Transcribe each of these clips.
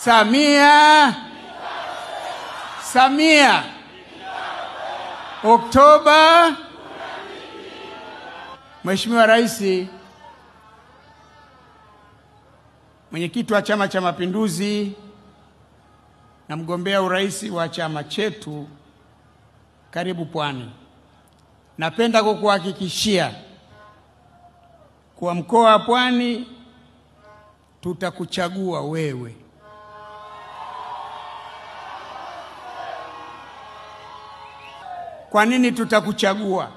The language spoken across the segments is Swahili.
Samia. Samia. Oktoba. Mheshimiwa Rais, mwenyekiti wa Chama cha Mapinduzi na mgombea urais wa chama chetu, karibu Pwani. Napenda kukuhakikishia kwa mkoa wa Pwani tutakuchagua wewe. Kwa nini tutakuchagua?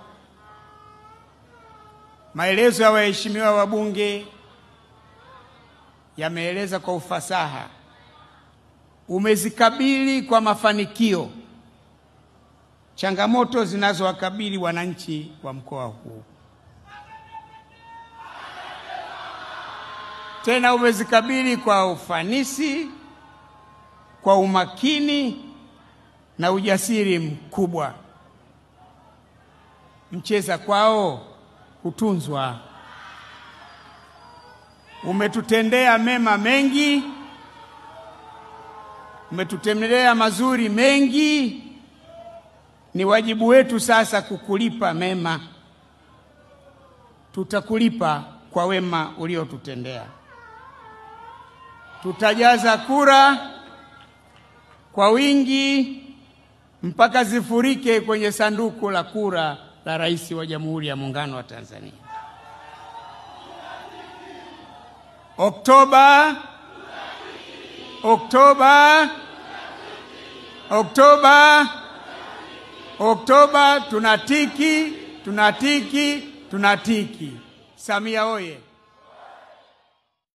Maelezo ya waheshimiwa wabunge yameeleza kwa ufasaha. Umezikabili kwa mafanikio changamoto zinazowakabili wananchi wa mkoa huu. Tena umezikabili kwa ufanisi, kwa umakini na ujasiri mkubwa. Mcheza kwao hutunzwa. Umetutendea mema mengi, umetutendea mazuri mengi. Ni wajibu wetu sasa kukulipa mema. Tutakulipa kwa wema uliotutendea. Tutajaza kura kwa wingi mpaka zifurike kwenye sanduku la kura la Rais wa Jamhuri ya Muungano wa Tanzania. Oktoba. Oktoba. Oktoba. Oktoba tunatiki, tunatiki, tunatiki. Samia oye!